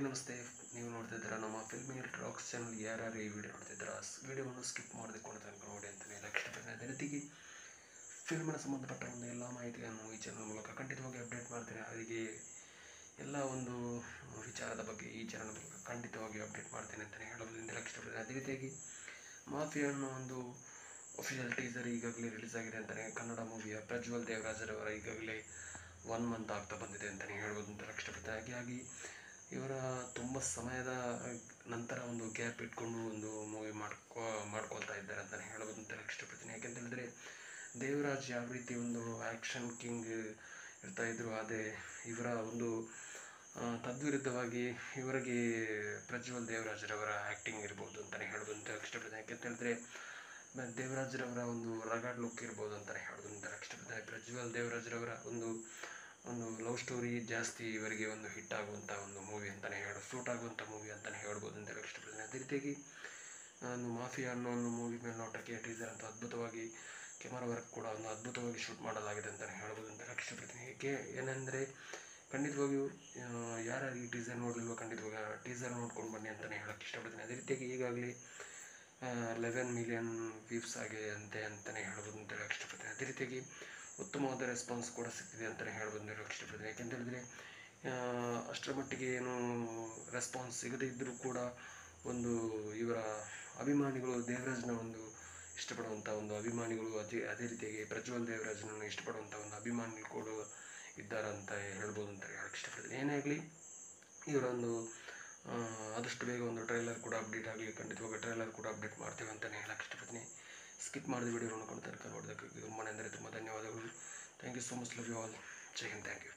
Hi ನಮಸ್ತೆ. ನೀವು ನೋಡ್ತಿದ್ದೀರಾ ನಮ್ಮ ಫಿಲ್ಮಿ ರಾಕ್ಸ್ ಚಾನಲ್. ಯಾರ್ಯಾರು ಈ ವಿಡಿಯೋ ನೋಡ್ತಿದ್ದೀರಾ ವಿಡಿಯೋವನ್ನು ಸ್ಕಿಪ್ ಮಾಡದೆ ತನಕ ನೋಡಿ ಅಂತಲೇ ಇಷ್ಟಪಡ್ತೀನಿ. ಅದೇ ರೀತಿಗೆ ಫಿಲ್ಮಿನ ಸಂಬಂಧಪಟ್ಟ ಒಂದು ಎಲ್ಲ ಮಾಹಿತಿಯನ್ನು ಈ ಚಾನಲ್ ಮೂಲಕ ಖಂಡಿತವಾಗಿ ಅಪ್ಡೇಟ್ ಮಾಡ್ತೇನೆ. ಅದಕ್ಕೆ ಎಲ್ಲ ಒಂದು ವಿಚಾರದ ಬಗ್ಗೆ ಈ ಚಾನಲ್ ಮೂಲಕ ಖಂಡಿತವಾಗಿ ಅಪ್ಡೇಟ್ ಮಾಡ್ತೇನೆ ಅಂತಲೇ ಹೇಳೋದ್ರಿಂದ ಇಷ್ಟಪಡ್ತೀನಿ. ಅದೇ ರೀತಿಯಾಗಿ ಮಾಫಿಯಾ ಅನ್ನೋ ಒಂದು ಅಫಿಷಿಯಲ್ ಟೀಸರ್ ಈಗಾಗಲೇ ರಿಲೀಸ್ ಆಗಿದೆ ಅಂತಲೇ ಕನ್ನಡ ಮೂವಿಯ ಪ್ರಜ್ವಲ್ ದೇವರಾಜರವರ ಈಗಾಗಲೇ 1 ಮಂತ್ ಆಗ್ತಾ ಬಂದಿದೆ ಅಂತಲೇ ಹೇಳ್ಬೋದು ಅಂತ ಇಷ್ಟಪಡ್ತೀನಿ. ಹಾಗಾಗಿ ಇವರ ತುಂಬ ಸಮಯದ ನಂತರ ಒಂದು ಗ್ಯಾಪ್ ಇಟ್ಕೊಂಡು ಒಂದು ಮೂವಿ ಮಾಡ್ಕೊಳ್ತಾ ಇದ್ದಾರೆ ಅಂತಲೇ ಹೇಳ್ಬೋದು ಅಂತ ಇಷ್ಟಪಡ್ತೀನಿ. ಯಾಕೆಂತ ಹೇಳಿದ್ರೆ ದೇವರಾಜ್ ಯಾವ ರೀತಿ ಒಂದು ಆ್ಯಕ್ಷನ್ ಕಿಂಗ್ ಇರ್ತಾಯಿದ್ರು, ಅದೇ ಇವರ ಒಂದು ತದ್ವಿರುದ್ಧವಾಗಿ ಇವರಿಗೆ ಪ್ರಜ್ವಲ್ ದೇವರಾಜರವರ ಆ್ಯಕ್ಟಿಂಗ್ ಇರ್ಬೋದು ಅಂತಲೇ ಹೇಳ್ಬೋದು ಅಂತ ಇಷ್ಟಪಡ್ತೀನಿ. ಯಾಕೆಂತ ಹೇಳಿದ್ರೆ ದೇವರಾಜರವರ ಒಂದು ರಗಡ್ ಲುಕ್ ಇರ್ಬೋದು ಅಂತಲೇ ಹೇಳ್ಬೋದು ಅಂತ ಇಷ್ಟಪಡ್ತೀನಿ. ಪ್ರಜ್ವಲ್ ದೇವರಾಜರವರ ಒಂದು ಲವ್ ಸ್ಟೋರಿ ಜಾಸ್ತಿ ಇವರಿಗೆ ಒಂದು ಹಿಟ್ ಆಗುವಂಥ ಒಂದು ಮೂವಿ ಅಂತಲೇ ಸೂಟ್ ಆಗುವಂಥ ಮೂವಿ ಅಂತಲೇ ಹೇಳ್ಬೋದು ಅಂತ ಇಷ್ಟಪಡ್ತೀನಿ. ಅದೇ ರೀತಿಯಾಗಿ ಒಂದು ಮಾಫಿಯಾ ಅನ್ನೋ ಒಂದು ಮೂವಿ ಮೇಲೆ ನೋಟಕ್ಕೆ ಟೀಸರ್ ಅಂತ ಅದ್ಭುತವಾಗಿ ಕ್ಯಾಮರಾ ವರ್ಕ್ ಕೂಡ ಒಂದು ಅದ್ಭುತವಾಗಿ ಶೂಟ್ ಮಾಡಲಾಗಿದೆ ಅಂತಲೇ ಹೇಳ್ಬೋದು ಅಂತ ಇಷ್ಟಪಡ್ತೀನಿ. ಏನೆಂದರೆ ಖಂಡಿತವಾಗಿಯೂ ಯಾರ್ಯಾರು ಈ ಟೀಸರ್ ನೋಡಲಿಲ್ವೋ ಖಂಡಿತವಾಗಿ ಟೀಸರ್ ನೋಡ್ಕೊಂಡು ಬನ್ನಿ ಅಂತಲೇ ಹೇಳೋಕ್ಕೆ ಇಷ್ಟಪಡ್ತೀನಿ. ಅದೇ ರೀತಿಯಾಗಿ ಈಗಾಗಲೇ 11 ಮಿಲಿಯನ್ ವ್ಯೂಸ್ ಆಗಿದೆ ಅಂತಲೇ ಹೇಳ್ಬೋದು ಅಂತ ಹೇಳೋಕ್ಕೆ ಇಷ್ಟಪಡ್ತೀನಿ. ಅದೇ ರೀತಿಯಾಗಿ ಉತ್ತಮವಾದ ರೆಸ್ಪಾನ್ಸ್ ಕೂಡ ಸಿಗ್ತಿದೆ ಅಂತಲೇ ಹೇಳ್ಬೋದು ಅಂತ ಹೇಳೋಕ್ಕೆ ಇಷ್ಟಪಡ್ತೀನಿ. ಯಾಕೆಂತ ಹೇಳಿದ್ರೆ ಅಷ್ಟರ ಮಟ್ಟಿಗೆ ಏನು ರೆಸ್ಪಾನ್ಸ್ ಸಿಗದೇ ಇದ್ದರೂ ಕೂಡ ಒಂದು ಇವರ ಅಭಿಮಾನಿಗಳು ದೇವರಾಜ್ನ ಒಂದು ಇಷ್ಟಪಡುವಂಥ ಒಂದು ಅಭಿಮಾನಿಗಳು ಅದೇ ರೀತಿಯಾಗಿ ಪ್ರಜ್ವಲ್ ದೇವರಾಜ್ನನ್ನು ಇಷ್ಟಪಡುವಂಥ ಒಂದು ಅಭಿಮಾನಿಗಳು ಕೂಡ ಇದ್ದಾರೆ ಅಂತ ಹೇಳ್ಬೋದು ಅಂತ ಹೇಳೋಕ್ಕೆ ಇಷ್ಟಪಡ್ತೀನಿ. ಏನೇ ಆಗಲಿ ಇವರೊಂದು ಆದಷ್ಟು ಬೇಗ ಒಂದು ಟ್ರೈಲರ್ ಕೂಡ ಅಪ್ಡೇಟ್ ಆಗಲಿ, ಖಂಡಿತವಾಗಿ ಟ್ರೈಲರ್ ಕೂಡ ಅಪ್ಡೇಟ್ ಮಾಡ್ತೇವೆ ಅಂತಲೇ ಹೇಳೋಕ್ಕೆ ಇಷ್ಟಪಡ್ತೀನಿ. ಸ್ಕಿಪ್ ಮಾಡಿದ ವಿಡಿಯೋ ನೋಡ್ಕೊಂಡು ತನಕ ನೋಡೋದಕ್ಕೆ ತುಂಬ ಅಂದರೆ ತುಂಬ ಧನ್ಯವಾದಗಳು. Thank you so much. Love you all. Jai Hind. Thank you.